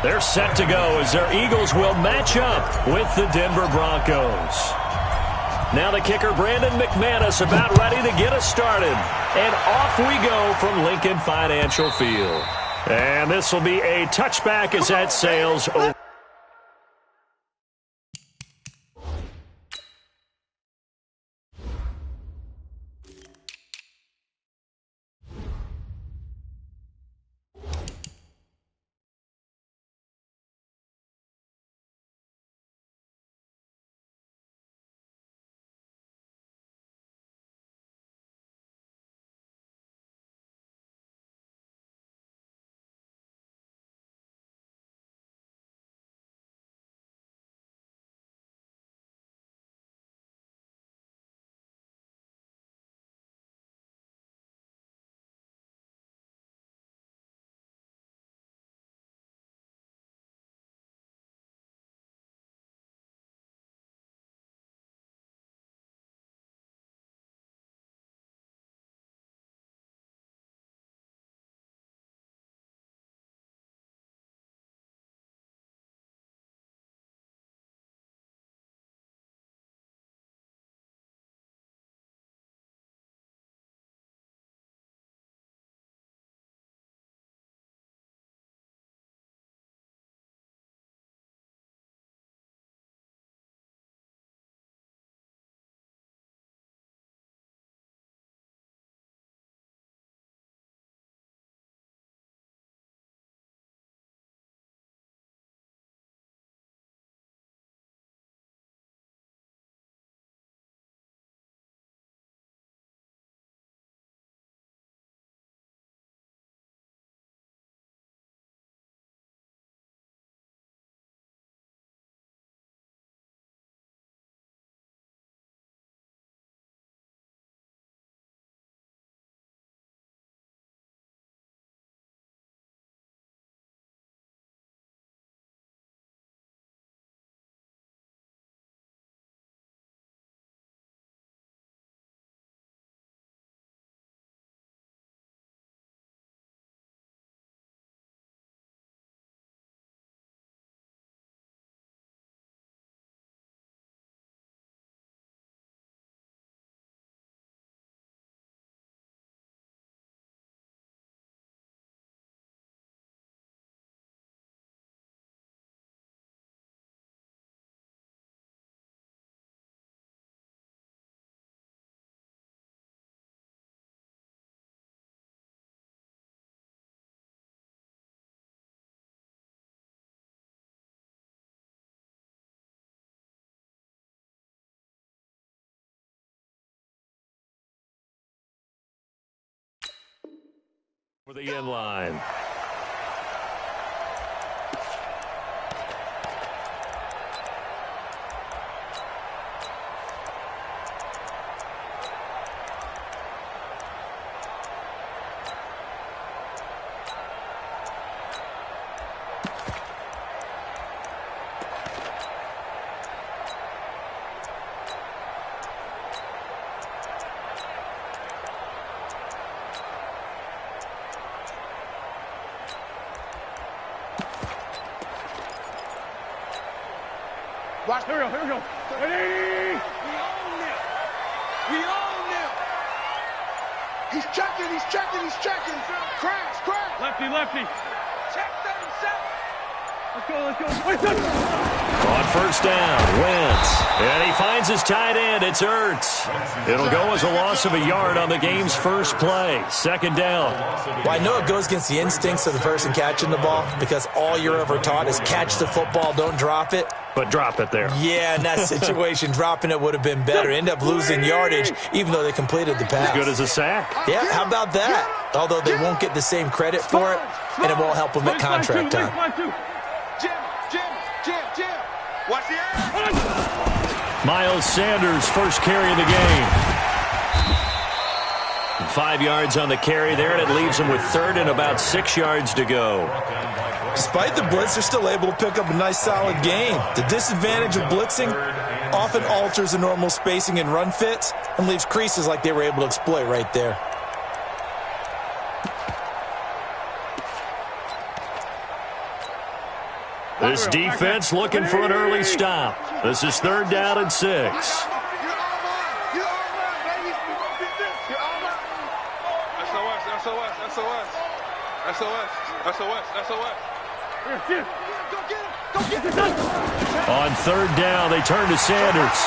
They're set to go as their Eagles will match up with the Denver Broncos. Now the kicker, Brandon McManus, about ready to get us started. And off we go from Lincoln Financial Field. And this will be a touchback as that sails over. For the end line. Watch, here we go. Ready? We own them. He's checking. Crash. Lefty. Check 37. Let's go. On first down, Wentz. And he finds his tight end. It's Ertz. It'll go as a loss of a yard on the game's first play. Second down. Well, I know it goes against the instincts of the person catching the ball because all you're ever taught is catch the football, don't drop it. But drop it there. Yeah, in that situation, dropping it would have been better. End up losing yardage, even though they completed the pass. As good as a sack. Yeah, how about that? Although they won't get the same credit for it, and it won't help them at contract time. Jim. Watch the air. Miles Sanders, first carry of the game. 5 yards on the carry there, and it leaves him with third and about 6 yards to go. Despite the blitz, they're still able to pick up a nice, solid gain. The disadvantage of blitzing often alters the normal spacing and run fits and leaves creases like they were able to exploit right there. This defense looking for an early stop. This is 3rd down and 6. You're all mine, baby. You're all mine. SOS. Go get him. On 3rd down, they turn to Sanders.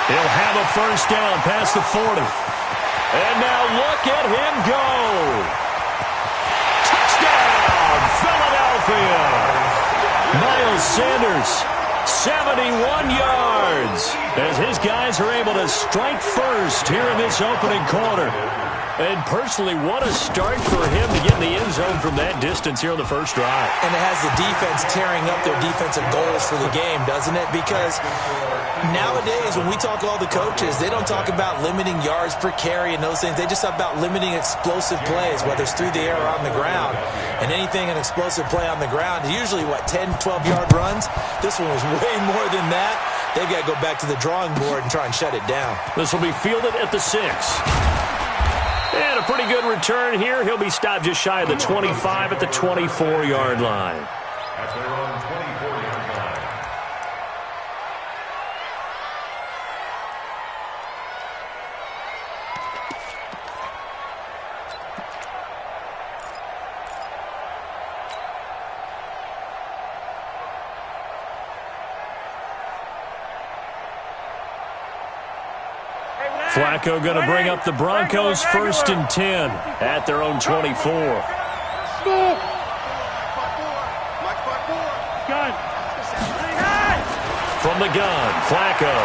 He'll have a 1st down past the 40. And now look at him go. Touchdown, Philadelphia. Miles Sanders, 71 yards, as his guys are able to strike first here in this opening quarter. And personally, what a start for him to get in the end zone from that distance here on the first drive. And it has the defense tearing up their defensive goals for the game, doesn't it? Because nowadays, when we talk to all the coaches, they don't talk about limiting yards per carry and those things. They just talk about limiting explosive plays, whether it's through the air or on the ground. And anything an explosive play on the ground, usually, 10, 12-yard runs? This one was way more than that. They've got to go back to the drawing board and try and shut it down. This will be fielded at the 6. And a pretty good return here. He'll be stopped just shy of the 25 at the 24-yard line. At their own 24-yard line. Flacco going to bring up the Broncos 1st and 10 at their own 24. From the gun, Flacco.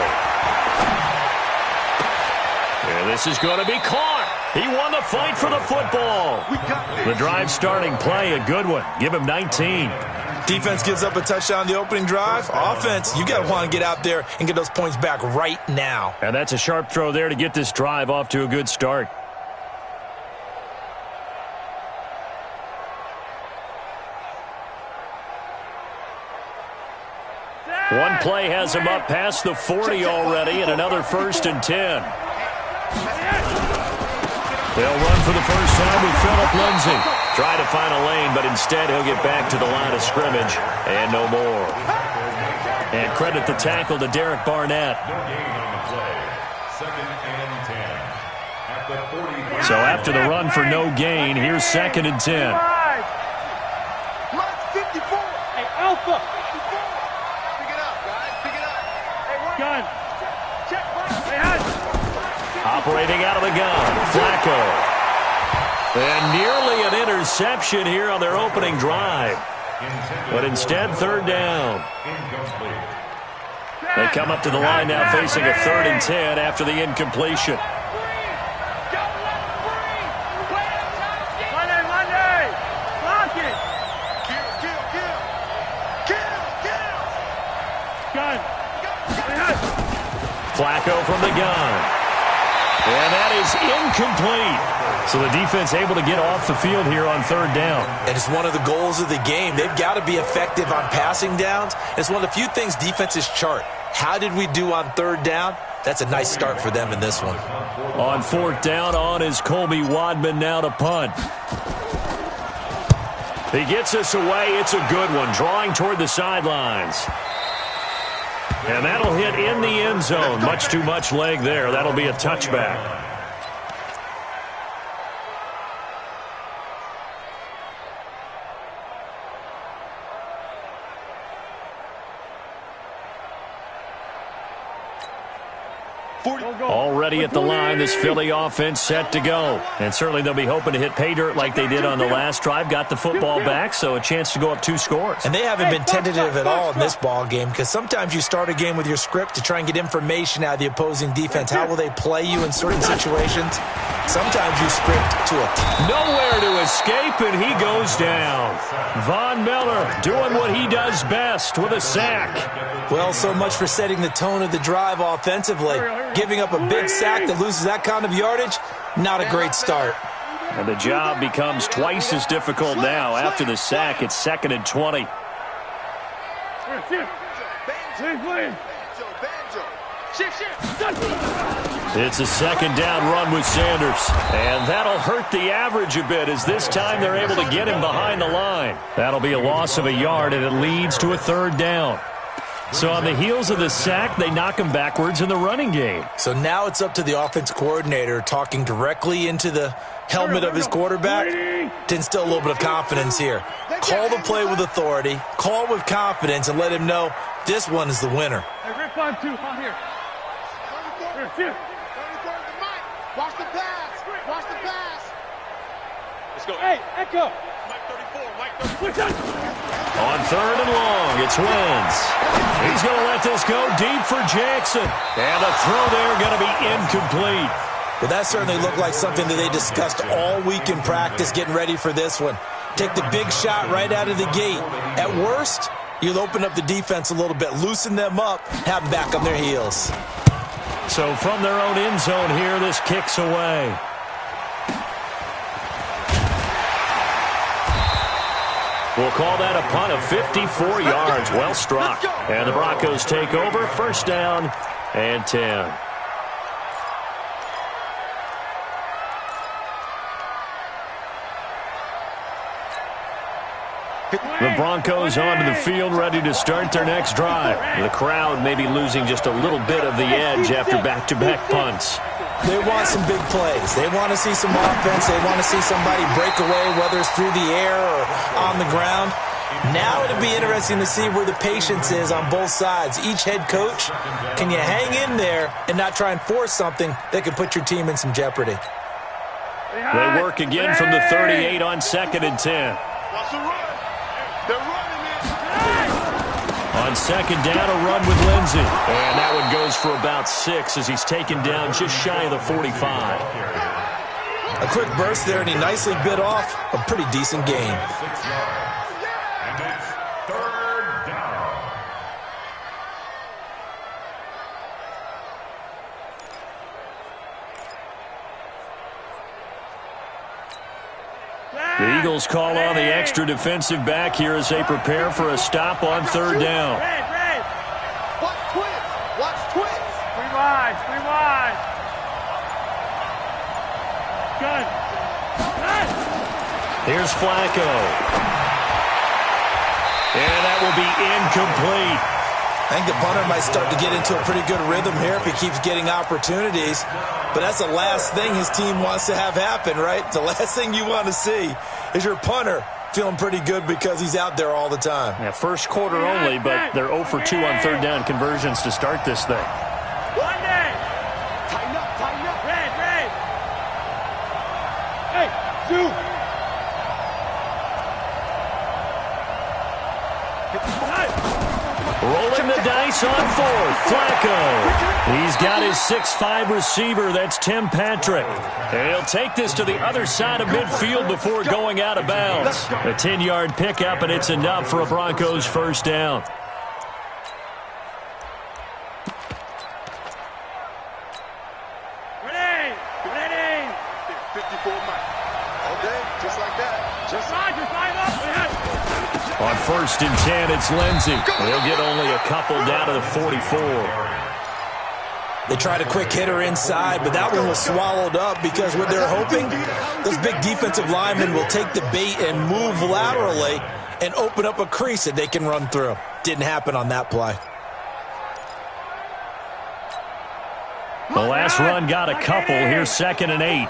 And this is going to be caught. He won the fight for the football. The drive starting play, a good one. Give him 19. Defense gives up a touchdown on the opening drive. Offense, you got to want to get out there and get those points back right now. And that's a sharp throw there to get this drive off to a good start. One play has him up past the 40 already, and another 1st and 10. They'll run for the first time with Phillip Lindsay. Try to find a lane, but instead he'll get back to the line of scrimmage and no more. And credit the tackle to Derek Barnett. So after the run for no gain, here's 2nd and 10. Hey, Alpha. Pick it up, guys. Pick it up. Hey, gun. Check. Operating out of the gun, Flacco. And nearly an interception here on their opening drive. But instead, 3rd down. They come up to the line now facing a 3rd and 10 after the incompletion. Monday. Block it. Kill. Gun. Flacco from the gun. And that is incomplete. So the defense able to get off the field here on 3rd down. And it's one of the goals of the game. They've got to be effective on passing downs. It's one of the few things defenses chart. How did we do on 3rd down? That's a nice start for them in this one. On 4th down, on is Colby Wadman now to punt. He gets us away. It's a good one, drawing toward the sidelines. And that'll hit in the end zone. Much too much leg there. That'll be a touchback. Already at the line, this Philly offense set to go. And certainly they'll be hoping to hit pay dirt like they did on the last drive. Got the football back, so a chance to go up 2 scores. And they haven't been tentative at all in this ball game, because sometimes you start a game with your script to try and get information out of the opposing defense. How will they play you in certain situations? Sometimes you script to a nowhere to escape, and he goes down. Von Miller doing what he does best with a sack. Well, so much for setting the tone of the drive offensively. Giving up a big sack that loses that kind of yardage, not a great start. And the job becomes twice as difficult now. After the sack, it's 2nd and 20. It's a second down run with Sanders. And that'll hurt the average a bit as this time they're able to get him behind the line. That'll be a loss of a yard, and it leads to a third down. So on the heels of the sack, they knock him backwards in the running game. So now it's up to the offense coordinator talking directly into the helmet of his quarterback to instill a little bit of confidence here. Call the play with authority, call with confidence, and let him know this one is the winner. Hey, Rick, 5-2, on here. Here. Watch the pass. Watch the pass. Let's go. Hey, Echo. Mike 34. Mike 34. On third and long, it's Wentz. He's going to let this go deep for Jackson. And the throw there going to be incomplete. Well, that certainly looked like something that they discussed all week in practice getting ready for this one. Take the big shot right out of the gate. At worst, you'll open up the defense a little bit, loosen them up, have them back on their heels. So from their own end zone here, this kicks away. We'll call that a punt of 54 yards. Well struck. And the Broncos take over. First down and 10. The Broncos onto the field, ready to start their next drive. The crowd may be losing just a little bit of the edge after back-to-back punts. They want some big plays. They want to see some offense. They want to see somebody break away, whether it's through the air or on the ground. Now it'll be interesting to see where the patience is on both sides. Each head coach, can you hang in there and not try and force something that could put your team in some jeopardy? They work again from the 38 on 2nd and 10. On second down, a run with Lindsey. And that one goes for about 6 as he's taken down just shy of the 45. A quick burst there, and he nicely bit off a pretty decent gain. And it's third down. The Eagles call on the extra defensive back here as they prepare for a stop on third down. Watch twins. Watch twins. Three wide. Gun. Here's Flacco. And that will be incomplete. I think the punter might start to get into a pretty good rhythm here if he keeps getting opportunities. But that's the last thing his team wants to have happen, right? The last thing you want to see is your punter feeling pretty good because he's out there all the time. Yeah, first quarter only, but they're 0 for 2 on third down conversions to start this thing. Tighten up. Red. Hey, two. Rolling the dice on fourth. Flacco. He's got his 6'5 receiver. That's Tim Patrick. And he'll take this to the other side of midfield before going out of bounds. A 10-yard pickup, and it's enough for a Broncos first down. Ready. 54 Mike. Okay, just like that. Just line up. On first and 10, it's Lindsey. He'll get only a couple down to the 44. They tried a quick hitter inside, but that one was swallowed up because what they're hoping, those big defensive linemen will take the bait and move laterally and open up a crease that they can run through. Didn't happen on that play. The last run got a couple. Here's 2nd and 8.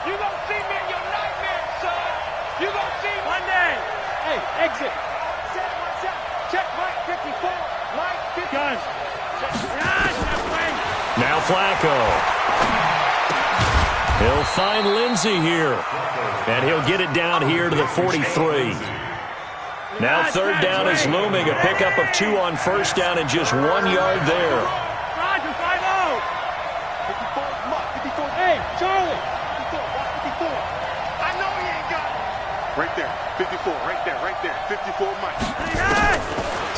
You gonna see me in your nightmare, son. You gonna see Monday. Hey, exit. Check Mike 54. Mike 50. Gun. Now Flacco. He'll find Lindsey here. And he'll get it down here to the 43. Now third down is looming. A pickup of 2 on first down and just 1 yard there. Roger, 5-0. 54. Hey, Charlie. 54. I know he ain't got it. Right there. 54. Right there. 54 Mike.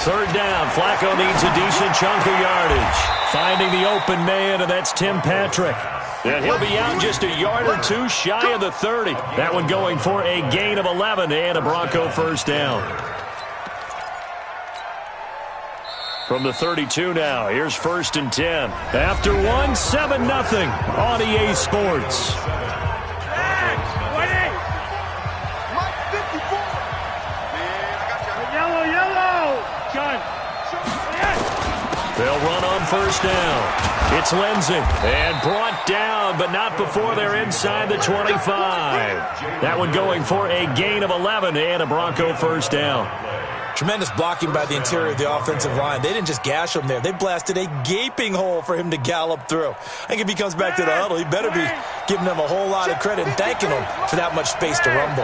Third down. Flacco needs a decent chunk of yardage. Finding the open man, and that's Tim Patrick. And he'll be out just a yard or 2 shy of the 30. That one going for a gain of 11 and a Bronco first down. From the 32 now, here's 1st and 10. After one, 7-0 on EA Sports. They'll run on 1st down. It's Lindsey. And brought down, but not before they're inside the 25. That one going for a gain of 11 and a Bronco 1st down. Tremendous blocking by the interior of the offensive line. They didn't just gash him there. They blasted a gaping hole for him to gallop through. I think if he comes back to the huddle, he better be giving them a whole lot of credit and thanking them for that much space to rumble.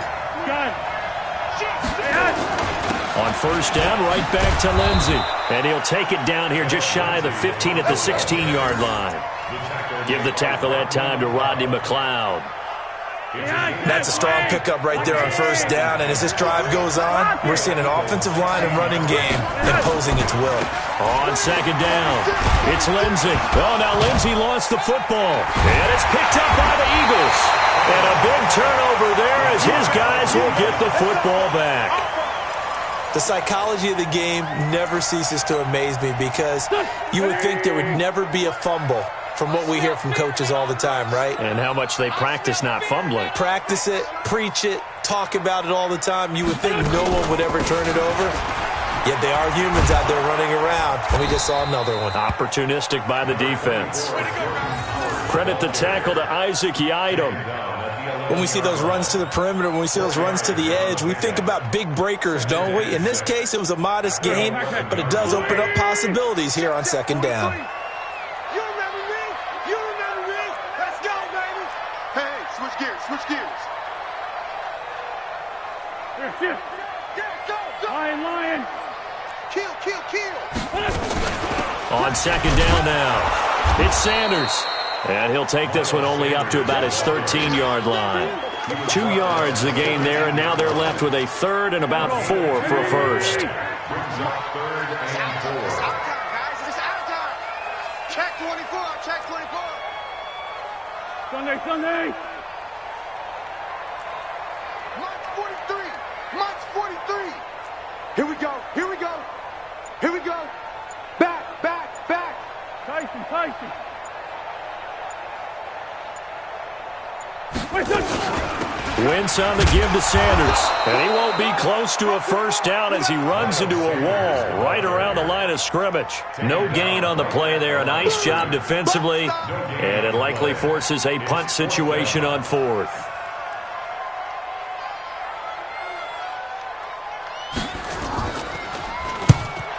On 1st down, right back to Lindsey. And he'll take it down here just shy of the 15 at the 16-yard line. Give the tackle that time to Rodney McLeod. That's a strong pickup right there on 1st down. And as this drive goes on, we're seeing an offensive line and running game imposing its will. On 2nd down, it's Lindsey. Oh, now Lindsey lost the football. And it's picked up by the Eagles. And a big turnover there as his guys will get the football back. The psychology of the game never ceases to amaze me because you would think there would never be a fumble from what we hear from coaches all the time, right? And how much they practice not fumbling. Practice it, preach it, talk about it all the time. You would think no one would ever turn it over. Yet they are humans out there running around, and we just saw another one. Opportunistic by the defense. Credit the tackle to Isaac Yiadom. When we see those runs to the perimeter, when we see those runs to the edge, we think about big breakers, don't we? In this case, it was a modest gain, but it does open up possibilities here on 2nd down. You remember me? You remember me? Let's go, baby! Hey, switch gears, switch gears. Here. Yeah, go! Lion! Kill! On 2nd down now, it's Sanders. And he'll take this one only up to about his 13-yard line. 2 yards the gain there, and now they're left with a 3rd and about 4 for a 1st. It's out of time, guys. It's out of time. Check 24. Check 24. Sunday. March 43. Here we go. Back. Tyson. Wentz on the give to Sanders. And he won't be close to a 1st down as he runs into a wall right around the line of scrimmage. No gain on the play there. A nice job defensively. And it likely forces a punt situation on 4th.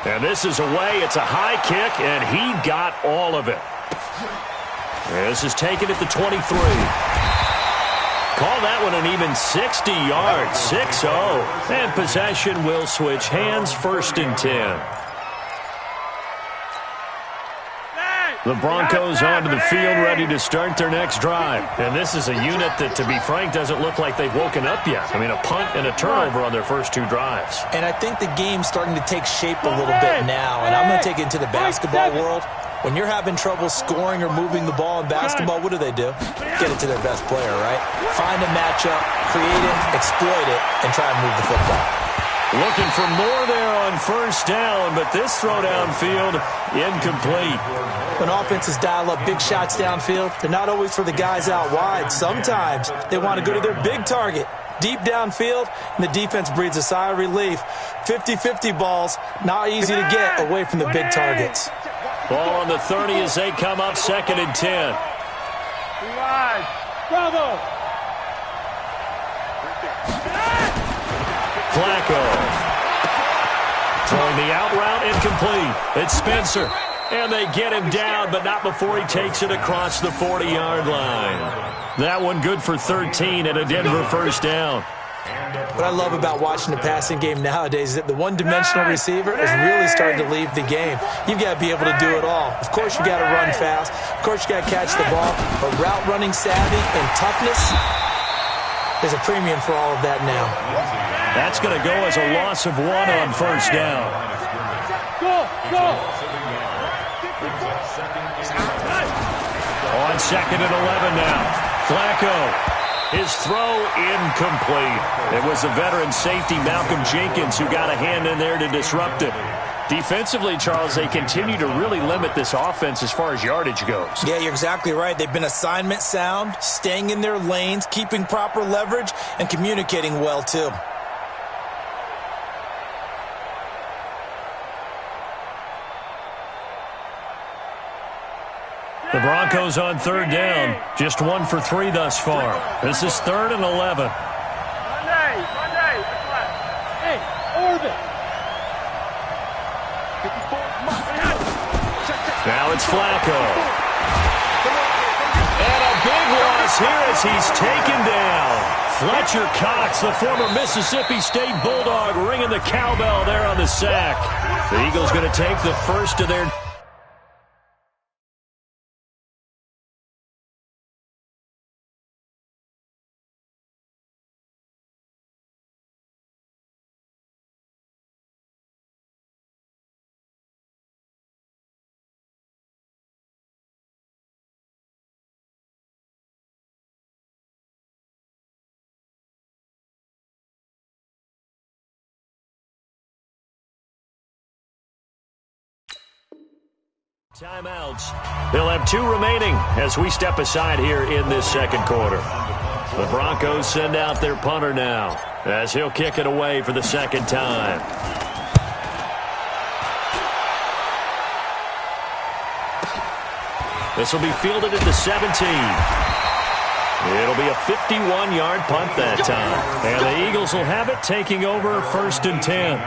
And this is away. It's a high kick, and he got all of it. This is taken at the 23. Call that one an even 60 yards, 6-0. And possession will switch hands, 1st and 10. The Broncos onto the field ready to start their next drive. And this is a unit that, to be frank, doesn't look like they've woken up yet. I mean, a punt and a turnover on their first 2 drives. And I think the game's starting to take shape a little bit now. And I'm going to take it into the basketball world. When you're having trouble scoring or moving the ball in basketball, what do? Get it to their best player, right? Find a matchup, create it, exploit it, and try and move the football. Looking for more there on 1st down, but this throw downfield, incomplete. When offenses dial up big shots downfield, they're not always for the guys out wide. Sometimes they want to go to their big target, deep downfield, and the defense breathes a sigh of relief. 50-50 balls, not easy to get away from the big targets. Ball on the 30 as they come up 2nd and 10. Bravo! Flacco. Throwing the out route, incomplete. It's Spencer. And they get him down, but not before he takes it across the 40-yard line. That one good for 13 and a Denver 1st down. What I love about watching the passing game nowadays is that the one-dimensional receiver is really starting to leave the game. You've got to be able to do it all. Of course, you got to run fast. Of course, you got to catch the ball. But route running savvy and toughness, there's a premium for all of that now. That's going to go as a loss of 1 on 1st down. Go! On 2nd and 11 now. Flacco. His throw incomplete. It was the veteran safety Malcolm Jenkins who got a hand in there to disrupt it. Defensively, Charles, they continue to really limit this offense as far as yardage goes. Yeah, you're exactly right. They've been assignment sound, staying in their lanes, keeping proper leverage, and communicating well, too. The Broncos on third down. Just 1 for 3 thus far. This is 3rd and 11. Monday. Hey, orbit. Now it's Flacco. And a big loss here as he's taken down. Fletcher Cox, the former Mississippi State Bulldog, ringing the cowbell there on the sack. The Eagles going to take the first of their... Timeouts. They'll have 2 remaining as we step aside here in this second quarter. The Broncos send out their punter now as he'll kick it away for the second time. This will be fielded at the 17. It'll be a 51-yard punt that time. And the Eagles will have it, taking over 1st and 10.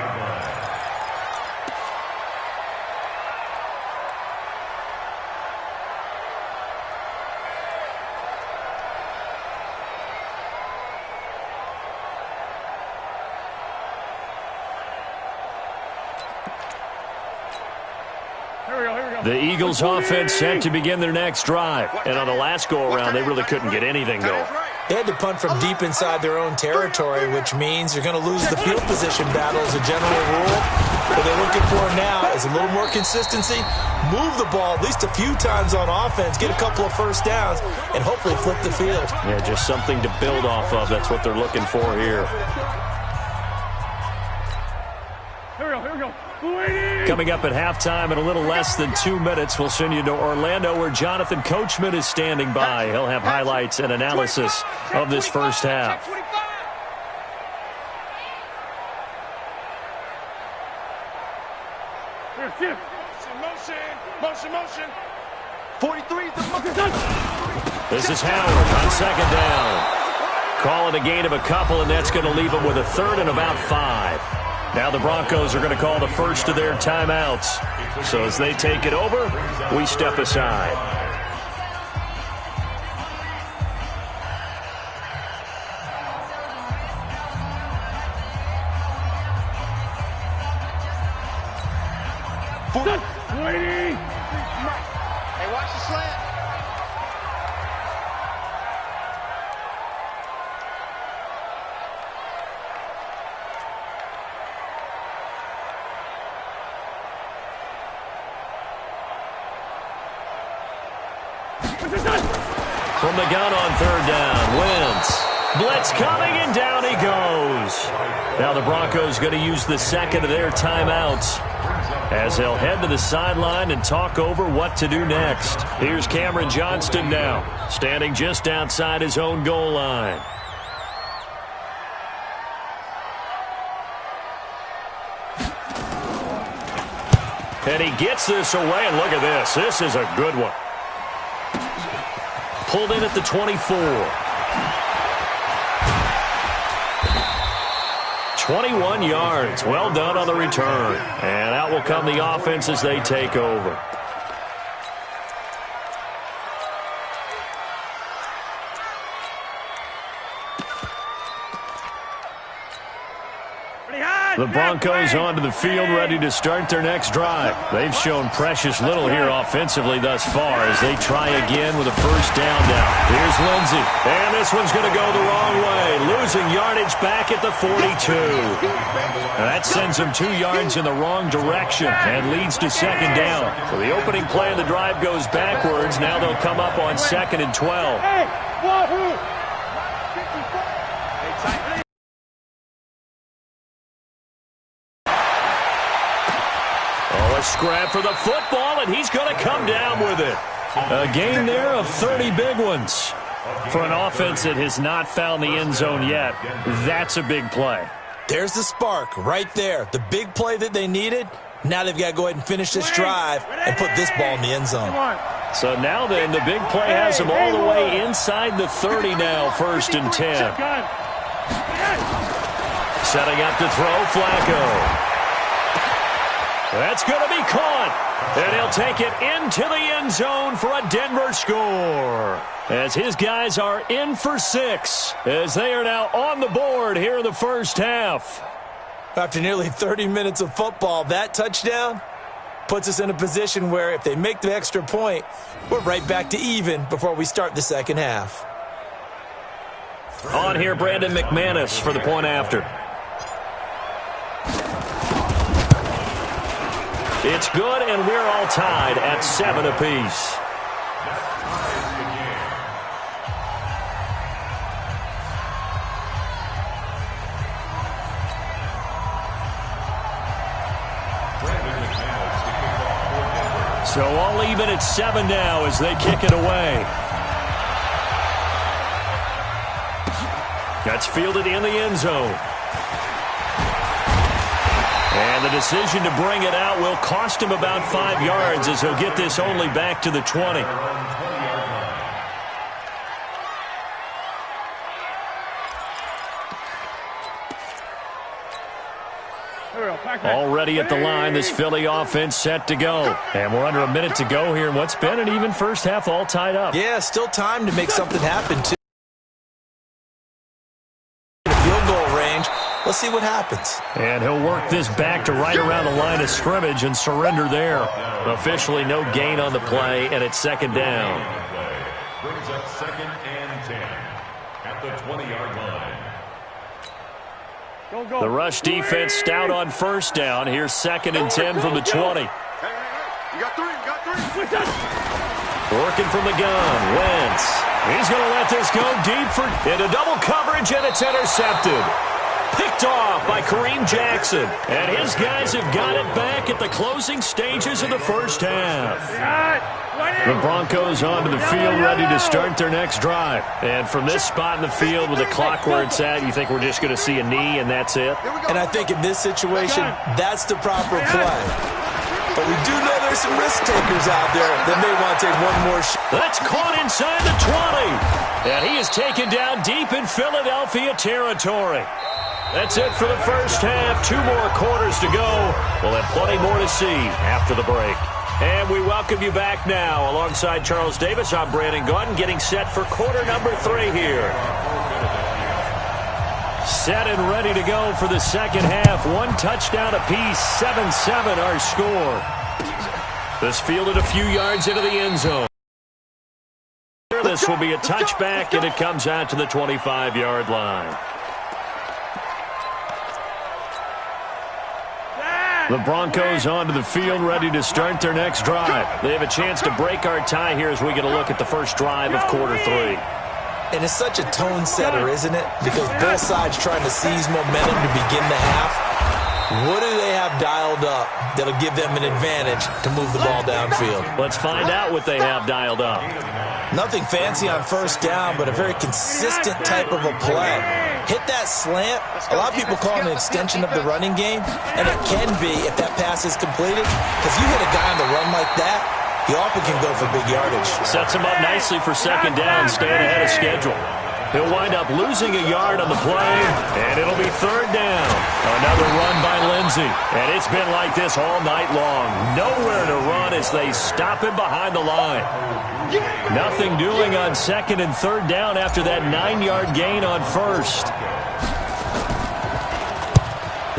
The Eagles offense set to begin their next drive. And on the last go-around, they really couldn't get anything going. They had to punt from deep inside their own territory, which means you're going to lose the field position battle as a general rule. What they're looking for now is a little more consistency, move the ball at least a few times on offense, get a couple of first downs, and hopefully flip the field. Yeah, just something to build off of. That's what they're looking for here. Here we go. Coming up at halftime in a little less than 2 minutes, we'll send you to Orlando where Jonathan Coachman is standing by. He'll have highlights and analysis of this first half. Motion. 43 is the motion. This is Howard on second down. Call it a gain of a couple, and that's going to leave him with a 3rd and about 5. Now the Broncos are going to call the first of their timeouts. So as they take it over, we step aside. Hey, watch the slant. From the gun on third down, Wentz. Blitz coming, and down he goes. Now the Broncos going to use the second of their timeouts as they'll head to the sideline and talk over what to do next. Here's Cameron Johnston now, standing just outside his own goal line. And he gets this away, and look at this. This is a good one. Pulled in at the 24. 21 yards. Well done on the return. And out will come the offense as they take over. The Broncos onto the field ready to start their next drive. They've shown precious little here offensively thus far as they try again with a first down now. Here's Lindsey. And this one's going to go the wrong way. Losing yardage back at the 42. That sends them 2 yards in the wrong direction and leads to second down. So the opening play of the drive goes backwards. Now they'll come up on 2nd and 12. Hey, wahoo! A scrap for the football, and he's going to come down with it. A gain there of 30 big ones. For an offense that has not found the end zone yet, that's a big play. There's the spark right there. The big play that they needed. Now they've got to go ahead and finish this drive and put this ball in the end zone. So now then, the big play has them all the way inside the 30 now, 1st and 10. Setting up to throw, Flacco. That's going to be caught. And he'll take it into the end zone for a Denver score. As his guys are in for 6, as they are now on the board here in the first half. After nearly 30 minutes of football, that touchdown puts us in a position where if they make the extra point, we're right back to even before we start the second half. On here, Brandon McManus for the point after. It's good, and we're all tied at 7 apiece. So all even at 7 now as they kick it away. That's fielded in the end zone. And the decision to bring it out will cost him about 5 yards as he'll get this only back to the 20. Already at the line, this Philly offense set to go. And we're under a minute to go here in what's been an even first half, all tied up. Yeah, still time to make something happen, too. Field goal range. Let's see what happens. And he'll work this back to right around the line of scrimmage and surrender there. Officially no gain on the play, and it's 2nd down. Brings up 2nd and 10 at the 20-yard line. The rush defense stout on 1st down. Here's 2nd and 10 from the 20. You got 3. Working from the gun, Wentz. He's going to let this go deep into double coverage, and it's intercepted. Picked off by Kareem Jackson. And his guys have got it back at the closing stages of the first half. The Broncos onto the field ready to start their next drive. And from this spot in the field with the clock where it's at, you think we're just going to see a knee and that's it? And I think in this situation, that's the proper play. But we do know there's some risk takers out there that may want to take one more shot. That's caught inside the 20. And he is taken down deep in Philadelphia territory. That's it for the first half. 2 more quarters to go. We'll have plenty more to see after the break. And we welcome you back now. Alongside Charles Davis, I'm Brandon Gaudin, getting set for quarter number 3 here. Set and ready to go for the second half. 1 touchdown apiece, 7-7 our score. This fielded a few yards into the end zone. This will be a touchback, and it comes out to the 25-yard line. The Broncos onto the field ready to start their next drive. They have a chance to break our tie here as we get a look at the first drive of quarter 3. And it's such a tone setter, isn't it? Because both sides trying to seize momentum to begin the half. What do they have dialed up that'll give them an advantage to move the ball downfield? Let's find out what they have dialed up. Nothing fancy on 1st down, but a very consistent type of a play. Hit that slant. A lot of people call it an extension of the running game, and it can be if that pass is completed. Because you hit a guy on the run like that, he often can go for big yardage. Sets him up nicely for 2nd down, staying ahead of schedule. He'll wind up losing a yard on the play, and it'll be 3rd down. Another run by Lindsey, and it's been like this all night long. Nowhere to run as they stop him behind the line. Nothing doing on 2nd and 3rd down after that 9-yard gain on 1st.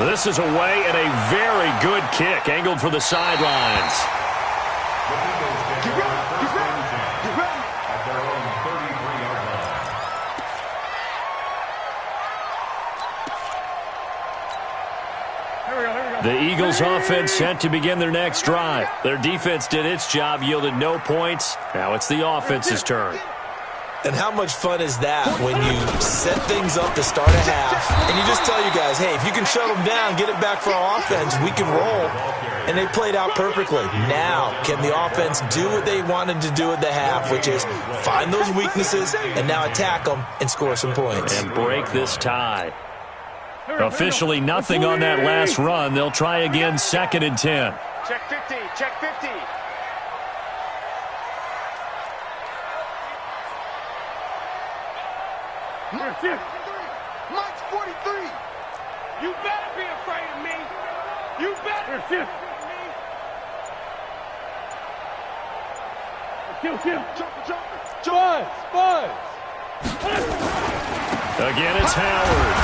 This is away, and a very good kick angled for the sidelines. The Eagles offense set to begin their next drive. Their defense did its job, yielded no points. Now it's the offense's turn. And how much fun is that when you set things up to start a half and you just tell you guys, hey, if you can shut them down, get it back for our offense, we can roll. and they played out perfectly. Now, can the offense do what they wanted to do at the half, which is find those weaknesses and now attack them and score some points? And break this tie. Officially nothing on that last run. They'll try again, 2nd and 10. Check 50, check 50. Mike's 43. You better be afraid of me. You better be afraid of me. Kill. Buzz. Again, it's Howard.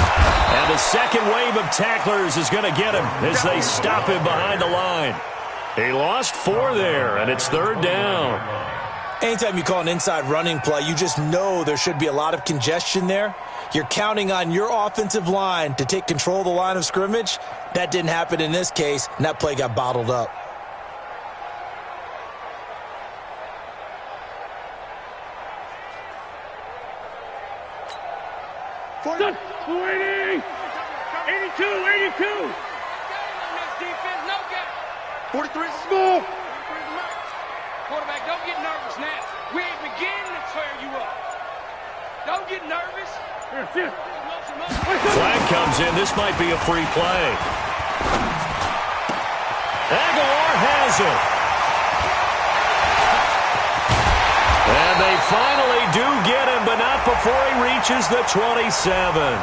And the second wave of tacklers is going to get him as they stop him behind the line. He lost 4 there, and it's 3rd down. Anytime you call an inside running play, you just know there should be a lot of congestion there. You're counting on your offensive line to take control of the line of scrimmage. That didn't happen in this case, and that play got bottled up. Done. 82. Defense, no gap. 43 is small. Quarterback, don't get nervous now. We ain't beginning to tear you up. Don't get nervous. Flag comes in. This might be a free play. Aguilar has it. And they finally do get him, but not before he reaches the 27.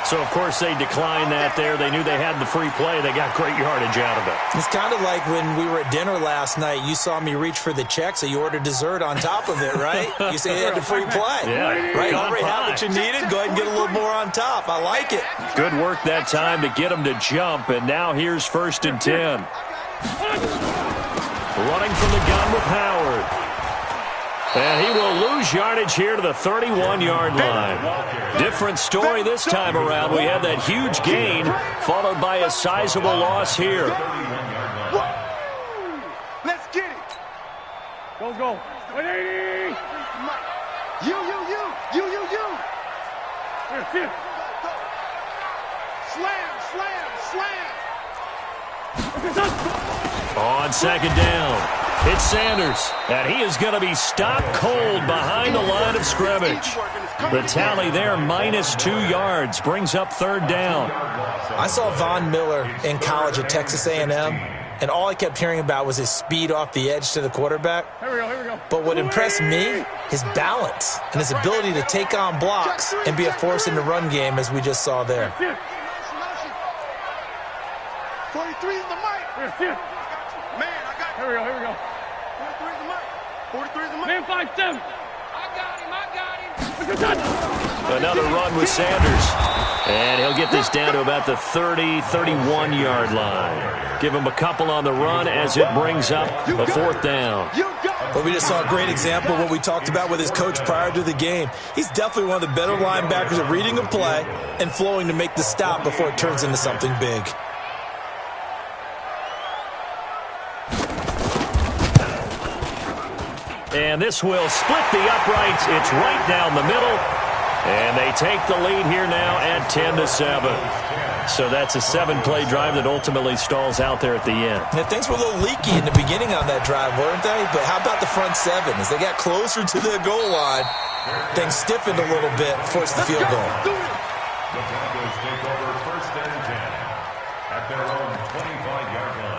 So, of course, they declined that there. They knew they had the free play. They got great yardage out of it. It's kind of like when we were at dinner last night. You saw me reach for the check, so you ordered dessert on top of it, right? You say you had the free play. Yeah. Right? You already have what you needed. Go ahead and get a little more on top. I like it. Good work that time to get him to jump, and now here's 1st and 10. Running from the gun with Howard. And he will lose yardage here to the 31-yard line. Different story this time around. We had that huge gain, followed by a sizable loss here. Let's get it. Go. 180. You. Slam. On 2nd down, it's Sanders, and he is going to be stopped cold behind the line of scrimmage. The tally there, -2 yards, brings up 3rd down. I saw Von Miller in college at Texas A&M, and all I kept hearing about was his speed off the edge to the quarterback. Here we go. But what impressed me, his balance and his ability to take on blocks and be a force in the run game, as we just saw there. 43 is the mic. Man, I got you. Here we go. 43 is the mic. 43 is the mic. Man, 5-7. I got him. Another run with Sanders. And he'll get this down to about the 30, 31-yard line. Give him a couple on the run as it brings up a 4th down. Well, we just saw a great example of what we talked about with his coach prior to the game. He's definitely one of the better linebackers at reading a play and flowing to make the stop before it turns into something big. And this will split the uprights. It's right down the middle. And they take the lead here now at 10-7. So that's a 7-play drive that ultimately stalls out there at the end. Yeah, things were a little leaky in the beginning on that drive, weren't they? But how about the front 7? As they got closer to the goal line, things stiffened a little bit, forced the field goal. The Broncos take over 1st and 10 at their own 25-yard line.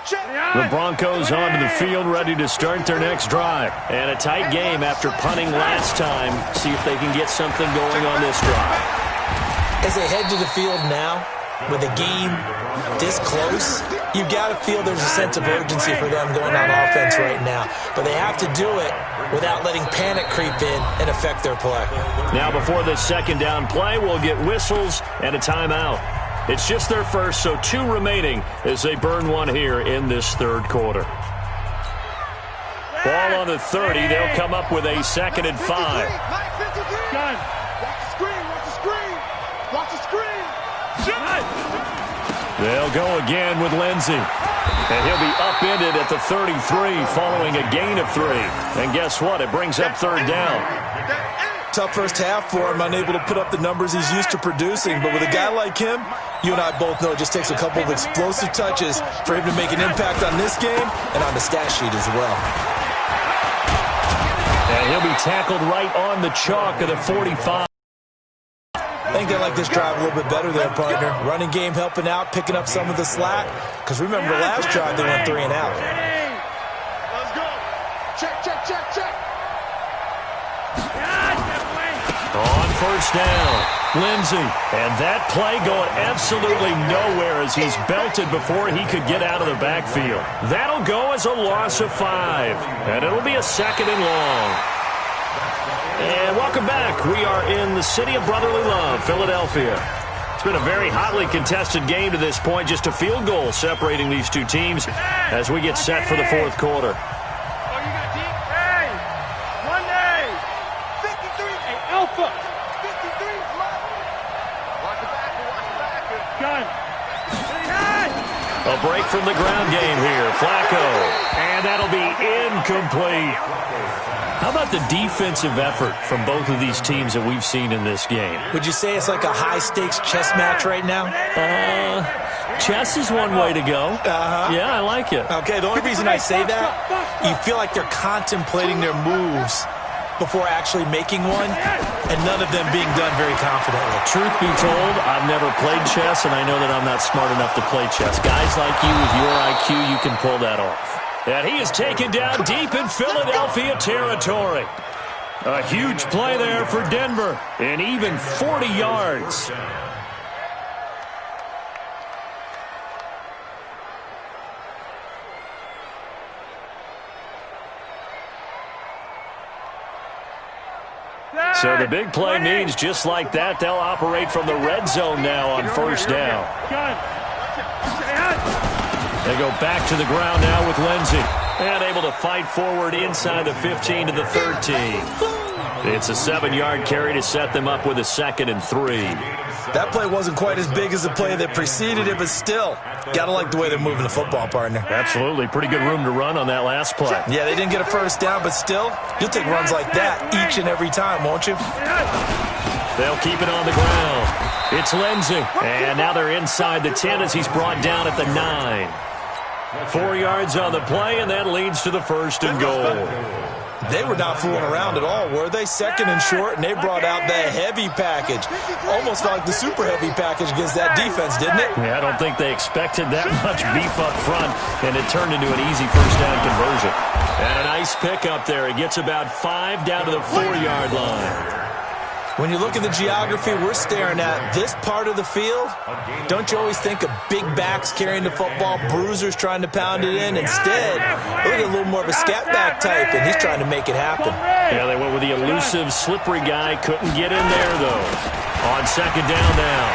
The Broncos onto the field, ready to start their next drive. And a tight game after punting last time. See if they can get something going on this drive. As they head to the field now, with the game this close, you've got to feel there's a sense of urgency for them going on offense right now. But they have to do it without letting panic creep in and affect their play. Now before this 2nd down play, we'll get whistles and a timeout. It's just their first, so 2 remaining as they burn one here in this 3rd quarter. Ball on the 30. They'll come up with a 2nd and 5. Watch the screen. They'll go again with Lindsey. And he'll be upended at the 33 following a gain of 3. And guess what? It brings up 3rd down. tough first half for him, unable to put up the numbers he's used to producing. But with a guy like him, you and I both know it just takes a couple of explosive touches for him to make an impact on this game and on the stat sheet as well. And he'll be tackled right on the chalk of the 45. I think they like this drive a little bit better there, partner. Running game helping out, picking up some of the slack. Because remember, the last drive they went 3 and out. Let's go. Check, check, check, check. On first down, Lindsey. And that play going absolutely nowhere as he's belted before he could get out of the backfield. That'll go as a loss of 5. And it'll be a 2nd and long. And welcome back. We are in the city of brotherly love, Philadelphia. It's been a very hotly contested game to this point. Just a field goal separating these two teams as we get set for the 4th quarter. Oh, you got deep? Hey! 1 day! 53! Hey, Alpha! 53! Watch the back, Gun! A break from the ground game here. Flacco. And that'll be incomplete. How about the defensive effort from both of these teams that we've seen in this game? Would you say it's like a high-stakes chess match right now? Chess is one way to go. Yeah, I like it. Okay, the only reason I say that, you feel like they're contemplating their moves before actually making one, and none of them being done very confidently. Truth be told, I've never played chess, and I know that I'm not smart enough to play chess. Guys like you with your IQ, you can pull that off. And he is taken down deep in Philadelphia territory. A huge play there for Denver, and even 40 yards. So the big play means just like that, they'll operate from the red zone now on first down. They go back to the ground now with Lindsey. And able to fight forward inside the 15 to the 13. It's a 7-yard carry to set them up with a 2nd and 3. That play wasn't quite as big as the play that preceded it, but still, gotta like the way they're moving the football, partner. Absolutely. Pretty good room to run on that last play. Yeah, they didn't get a first down, but still, you'll take runs like that each and every time, won't you? They'll keep it on the ground. It's Lindsey. And now they're inside the 10 as he's brought down at the 9. 4 yards on the play, and that leads to the 1st and goal. They were not fooling around at all, were they? 2nd and short, and they brought out the heavy package. Almost felt like the super heavy package against that defense, didn't it? Yeah, I don't think they expected that much beef up front, and it turned into an easy first down conversion. And a nice pickup there. It gets about 5 down to the 4-yard line. When you look at the geography we're staring at, this part of the field, don't you always think of big backs carrying the football, bruisers trying to pound it in? Instead, look at a little more of a scat back type, and he's trying to make it happen. Yeah, they went with the elusive, slippery guy. Couldn't get in there, though. On 2nd down now,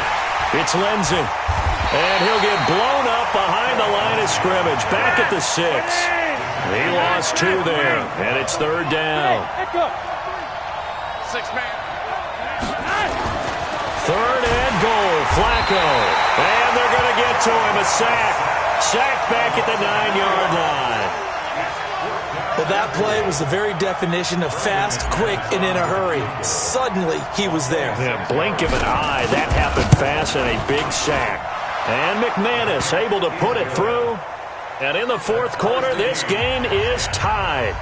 it's Lindsey. And he'll get blown up behind the line of scrimmage. Back at the 6. He lost 2 there, and it's 3rd down. 6-man. 3rd and goal, Flacco. And they're going to get to him, a sack. Sack back at the 9-yard line. Well, that play was the very definition of fast, quick, and in a hurry. Suddenly, he was there. Yeah, blink of an eye, that happened fast, and a big sack. And McManus able to put it through. And in the 4th quarter, this game is tied.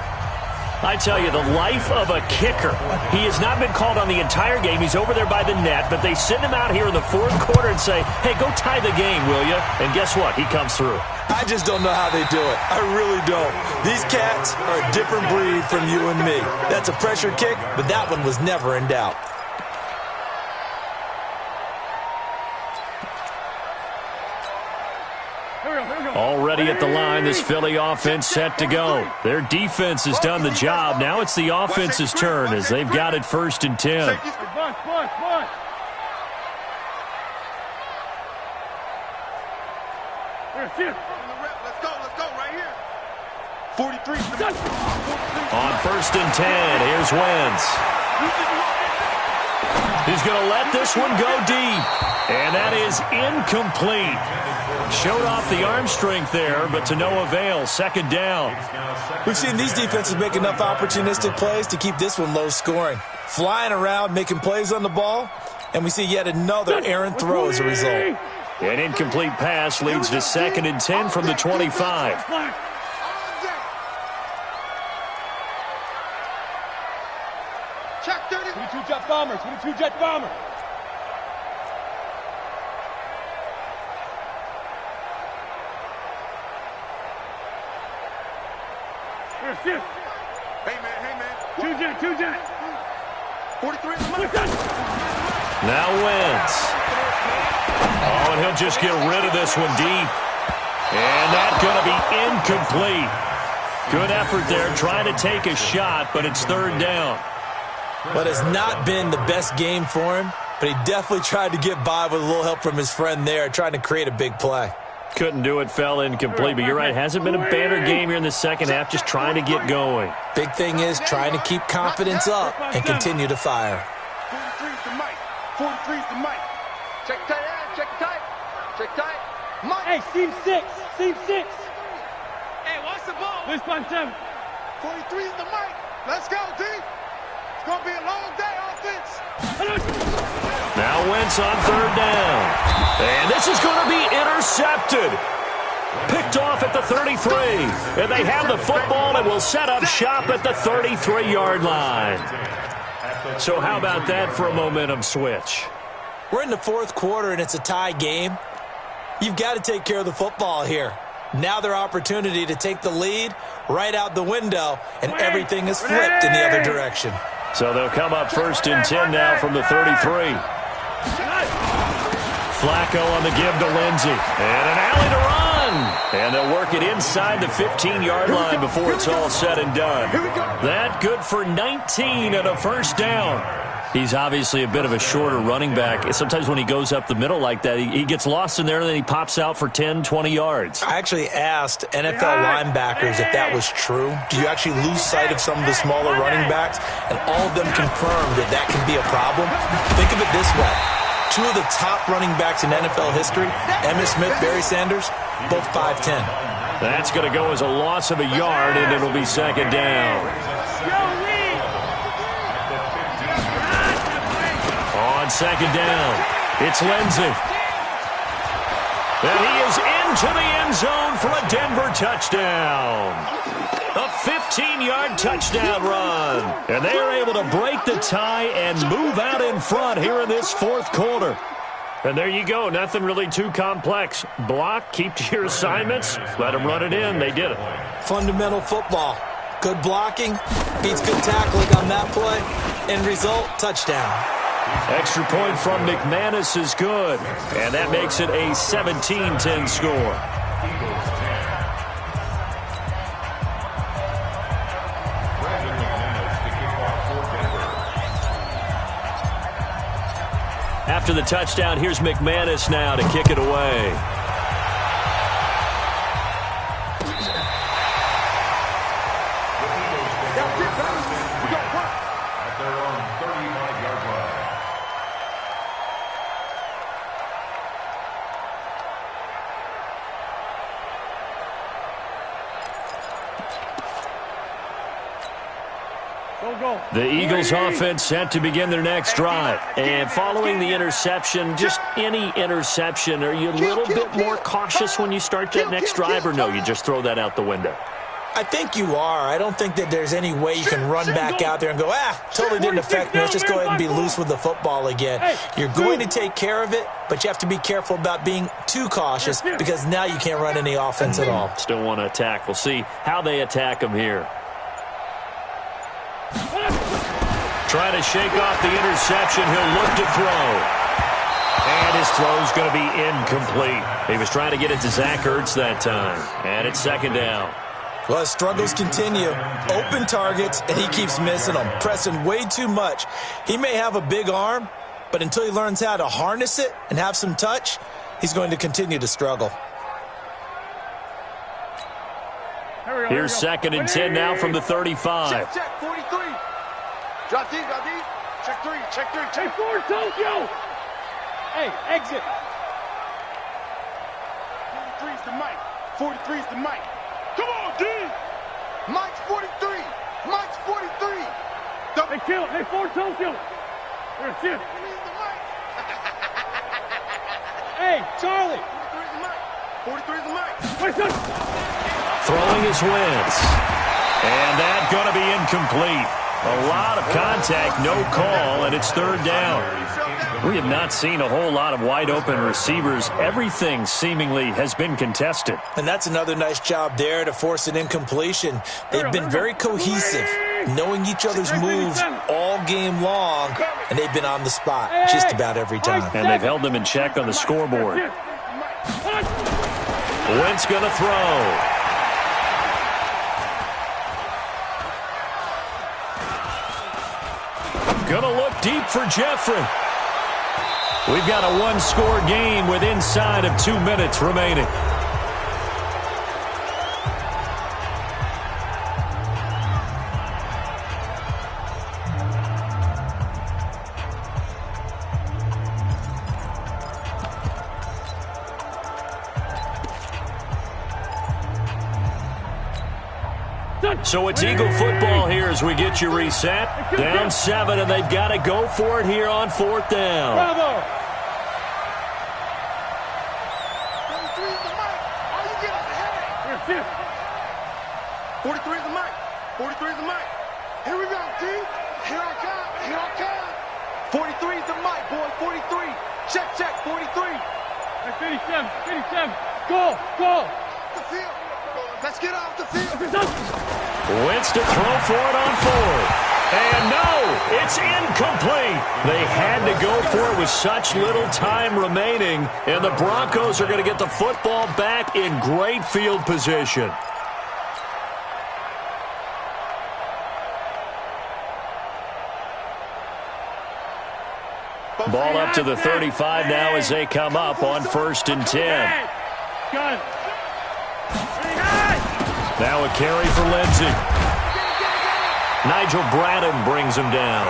I tell you, the life of a kicker. He has not been called on the entire game. He's over there by the net, but they send him out here in the 4th quarter and say, hey, go tie the game, will you? And guess what? He comes through. I just don't know how they do it. I really don't. These cats are a different breed from you and me. That's a pressure kick, but that one was never in doubt. Already at the line, this Philly offense set to go. Their defense has done the job. Now it's the offense's turn as they've got it 1st and 10. Let's go, right here. 43. On 1st and 10, here's Wentz. He's going to let this one go deep. And that is incomplete. Showed off the arm strength there, but to no avail. Second down. We've seen these defenses make enough opportunistic plays to keep this one low scoring. Flying around, making plays on the ball, and we see yet another errant throw as a result. An incomplete pass leads to 2nd and 10 from the 25. Check 30. 22 jet bomber, 22 jet bomber. Hey, man. 2 jet. 43 in the middle. Now Wentz. Oh, and he'll just get rid of this one deep. And that's going to be incomplete. Good effort there, trying to take a shot, but it's 3rd down. But it's not been the best game for him, but he definitely tried to get by with a little help from his friend there, trying to create a big play. Couldn't do it, fell incomplete, but you're right, hasn't been a banner game here in the second half, just trying to get going. Big thing is trying to keep confidence up and continue to fire. 43's the mic. 43's the mic. Check tight end, check tight. Check tight. Mike. Hey, seam 6. Hey, watch the ball. This one, 7. 43's the mic. Let's go, D. It's going to be a long day, offense. Now Wentz on 3rd down. And this is going to be intercepted. Picked off at the 33. And they have the football and will set up shop at the 33-yard line. So how about that for a momentum switch? We're in the 4th quarter, and it's a tie game. You've got to take care of the football here. Now their opportunity to take the lead right out the window, and everything is flipped in the other direction. So they'll come up 1st and 10 now from the 33. Flacco on the give to Lindsey. And an alley to run. And they'll work it inside the 15-yard line before it's all said and done. That good for 19 and a 1st down. He's obviously a bit of a shorter running back. Sometimes when he goes up the middle like that, he gets lost in there, and then he pops out for 10, 20 yards. I actually asked NFL linebackers if that was true. Do you actually lose sight of some of the smaller running backs? And all of them confirmed that that can be a problem. Think of it this way. 2 of the top running backs in NFL history, Emmitt Smith, Barry Sanders, both 5'10". That's going to go as a loss of a yard, and it'll be 2nd down. On 2nd down, it's Lindsey. And he is into the end zone for a Denver touchdown. A 15-yard touchdown run. And they are able to break the tie and move out in front here in this 4th quarter. And there you go. Nothing really too complex. Block, keep to your assignments, let them run it in. They did it. Fundamental football. Good blocking, beats good tackling on that play. End result, touchdown. Extra point from McManus is good. And that makes it a 17-10 score. After the touchdown, here's McManus now to kick it away. At their own 35-yard line. The Eagles offense set to begin their next drive. And following the interception, just any interception, are you a little bit more cautious when you start that next drive, or no, you just throw that out the window? I think you are. I don't think that there's any way you can run back out there and go, totally didn't affect me. Let's just go ahead and be loose with the football again. You're going to take care of it, but you have to be careful about being too cautious because now you can't run any offense at all. Still want to attack. We'll see how they attack them here. Trying to shake off the interception. He'll look to throw. And his throw's going to be incomplete. He was trying to get it to Zach Ertz that time. And it's 2nd down. Well, his struggles continue. Open targets, and he keeps missing them, pressing way too much. He may have a big arm, but until he learns how to harness it and have some touch, he's going to continue to struggle. Here's 2nd and 10 now from the 35. Check, 43. Drop deep, drop deep. Check three. Hey, forward, Tokyo! Hey, exit. 43's the Mike. 43's the Mike. Come on, D! Mike's 43. Mike's 43. Hey, kill. Hey, forward, Tokyo. Here, shift. Hey, Charlie. 43's the Mike. 43's the Mike. Wait, son. Throwing his wins. And that's going to be incomplete. A lot of contact, no call, and it's third down. We have not seen a whole lot of wide-open receivers. Everything seemingly has been contested. And that's another nice job there to force an incompletion. They've been very cohesive, knowing each other's moves all game long, and they've been on the spot just about every time. And they've held them in check on the scoreboard. Wentz going to throw. Going to look deep for Jeffrey. We've got a one-score game with inside of 2 minutes remaining. So it's Eagle football here as we get you reset. Down 7, and they've got to go for it here on 4th down. Bravo! 43's the Mike. How you get ahead? Here, shift. 43's the Mike. 43's the Mike. Here we go, D. Here I come. Here I come. 43's the Mike, boy. 43. Check. 43. Hey, 57. Go. The field. Let's get off the field. Wentz to throw for it on 4th. And no, it's incomplete. They had to go for it with such little time remaining. And the Broncos are going to get the football back in great field position. Ball up to the 35 now as they come up on 1st and 10. Got it. Now a carry for Lindsey. Nigel Bradham brings him down.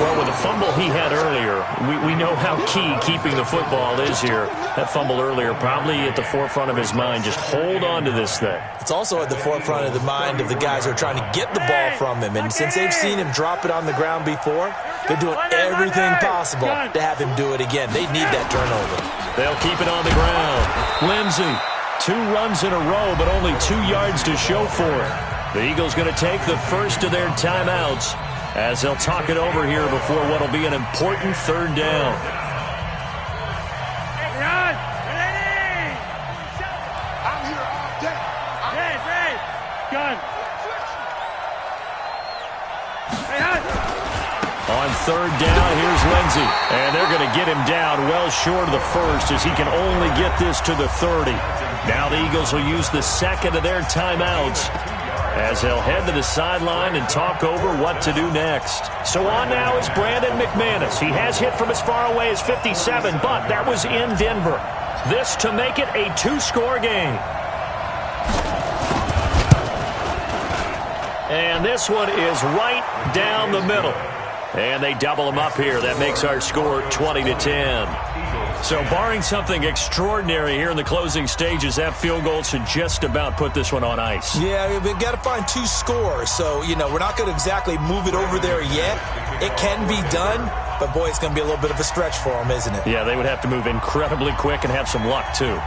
Well, with the fumble he had earlier, we know how key keeping the football is here. That fumble earlier probably at the forefront of his mind. Just hold on to this thing. It's also at the forefront of the mind of the guys who are trying to get the ball from him. And since they've seen him drop it on the ground before, they're doing everything possible to have him do it again. They need that turnover. They'll keep it on the ground. Lindsey. 2 runs in a row, but only 2 yards to show for it. The Eagles going to take the first of their timeouts as they'll talk it over here before what will be an important 3rd down. I'm here all day. Hey, gun. On 3rd down, here's Lindsey. And they're going to get him down well short of the first as he can only get this to the 30. Now the Eagles will use the second of their timeouts as they'll head to the sideline and talk over what to do next. So on now is Brandon McManus. He has hit from as far away as 57, but that was in Denver. This to make it a 2-score game. And this one is right down the middle. And they double them up here. That makes our score 20-10. So barring something extraordinary here in the closing stages, that field goal should just about put this one on ice. Yeah, we've got to find 2 scores. So, we're not going to exactly move it over there yet. It can be done, but boy, it's going to be a little bit of a stretch for them, isn't it? Yeah, they would have to move incredibly quick and have some luck, too.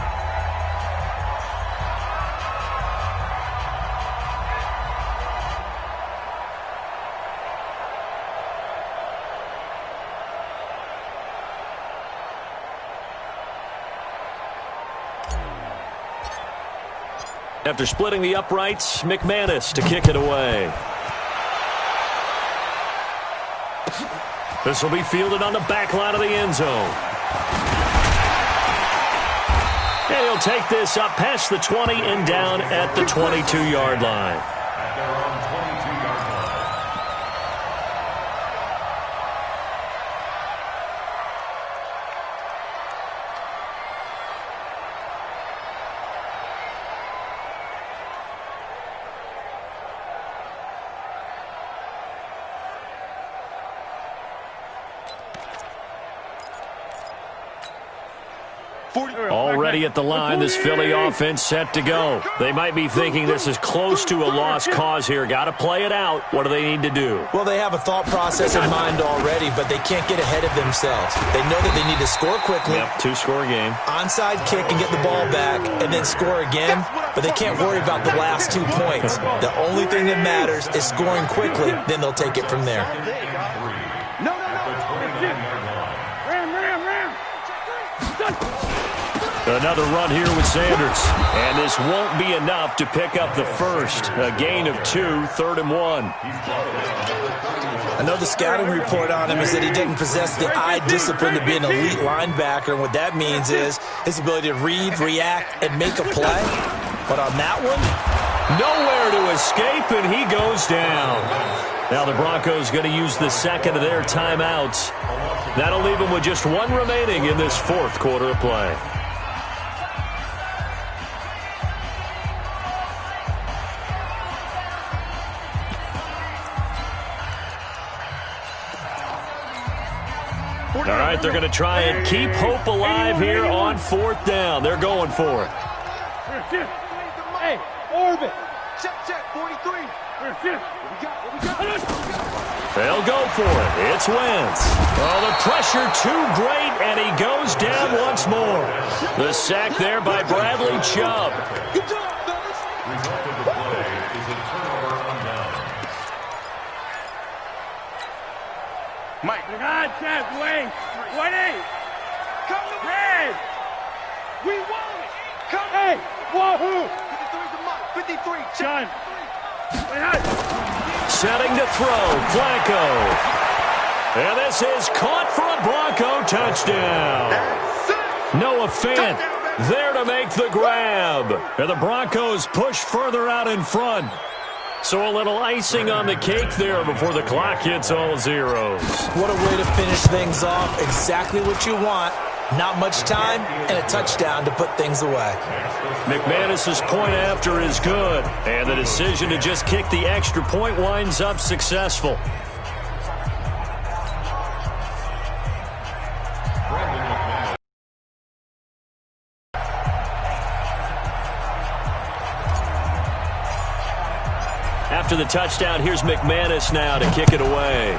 After splitting the uprights, McManus to kick it away. This will be fielded on the back line of the end zone. And he'll take this up past the 20 and down at the 22-yard line. At their own 22-yard line. Already at the line, this Philly offense set to go. They might be thinking this is close to a lost cause here. Got to play it out. What do they need to do? Well, they have a thought process in mind already, but they can't get ahead of themselves. They know that they need to score quickly. Yep, two-score game. Onside kick and get the ball back and then score again, but they can't worry about the last 2 points. The only thing that matters is scoring quickly, then they'll take it from there. Another run here with Sanders. And this won't be enough to pick up the first. A gain of 2, 3rd and 1. I know the scouting report on him is that he doesn't possess the eye discipline to be an elite linebacker. And what that means is his ability to read, react, and make a play. But on that one, nowhere to escape, and he goes down. Now the Broncos going to use the second of their timeouts. That'll leave them with just 1 remaining in this 4th quarter of play. All right, they're going to try and keep hope alive here on 4th down. They're going for it. Hey, orbit. Check, 43. What we got? They'll go for it. It's Wentz. Oh, the pressure too great, and he goes down once more. The sack there by Bradley Chubb. Good job, fellas. Result of the play is a turnover on down. Mike. God, Chad, Wayne. 20. Come to Red. We won it. Come. Hey, wahoo. 53 to Mike. 53. John. Setting to throw, Flacco. And this is caught for a Bronco touchdown. Noah Fant there to make the grab. And the Broncos push further out in front. So a little icing on the cake there before the clock hits all zeros. what a way to finish things off. Exactly what you want. Not much time and a touchdown to put things away. McManus's point after is good. And the decision to just kick the extra point winds up successful. After the touchdown, here's McManus now to kick it away.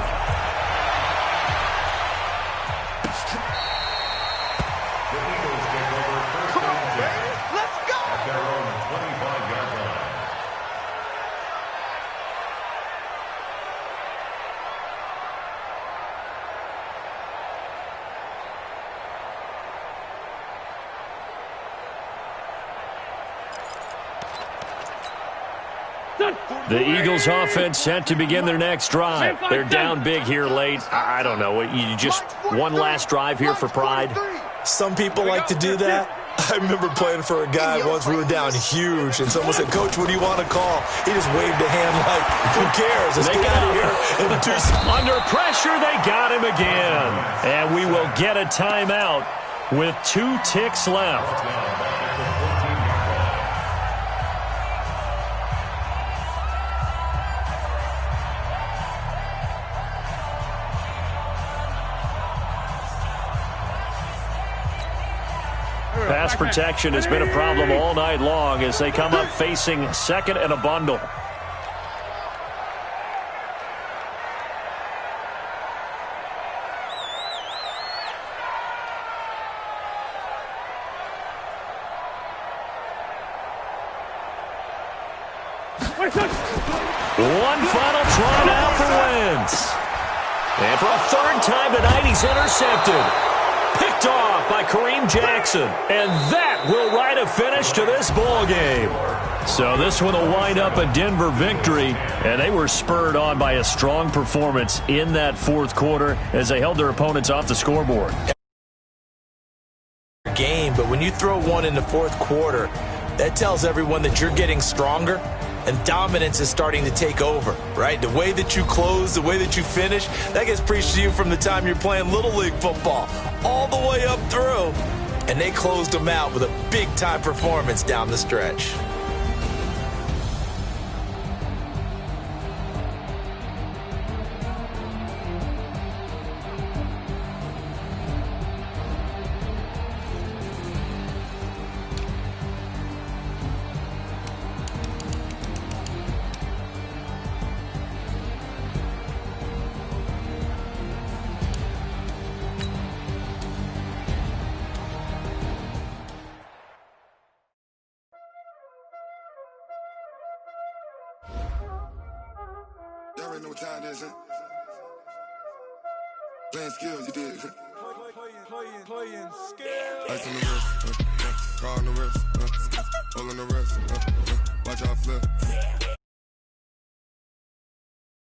The Eagles offense set to begin their next drive. They're down big here late. I don't know. You just one last drive here for pride? Some people like to do that. I remember playing for a guy once. We were down huge, and someone said, "Coach, what do you want to call?" He just waved a hand like, "Who cares? Let's get out of here." Under pressure, they got him again. And we will get a timeout with 2 ticks left. Pass protection has been a problem all night long as they come up facing second and a bundle. One final try now for Wentz. And for a 3rd time tonight, he's intercepted. Picked off by Kareem Jackson. And that will write a finish to this ball game. So this one will wind up a Denver victory. And they were spurred on by a strong performance in that 4th quarter as they held their opponents off the scoreboard. Game, but when you throw one in the 4th quarter, that tells everyone that you're getting stronger and dominance is starting to take over, right? The way that you close, the way that you finish, that gets preached to you from the time you're playing Little League football all the way up through. And they closed them out with a big-time performance down the stretch. already know what time it is, huh? Playing skills, you did. Playing skills. Ice on the wrist, car on the wrist, all on the wrist,